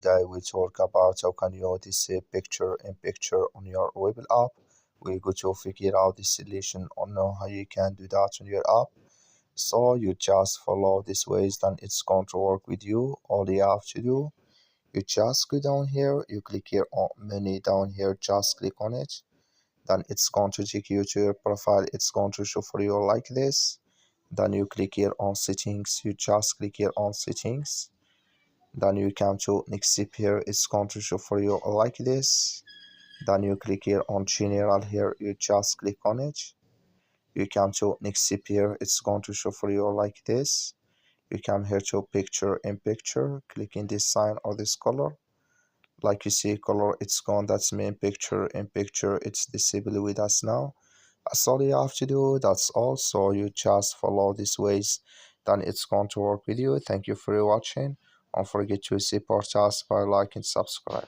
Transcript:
today we talk about how can you this picture in picture on your Webull app. We're going to figure out the solution on how you can do that on your app. So you just follow this ways, then it's going to work with you. All you have to do, you just go down here, you click here on menu down here, just click on it. Then it's going to take you to your profile. It's going to show for you like this. Then you click here on settings, you just click here on settings. Then you come to next step here, it's going to show for you like this. Then you click here on general here, you just click on it. You come to next step here, it's going to show for you like this. You come here to picture in picture, click in this sign or this color. Like you see color, it's gone, that's main picture in picture, it's disabled with us now. That's all you have to do, that's all. So you just follow these ways, then it's going to work with you. Thank you for watching. Don't forget to support us by like and subscribe.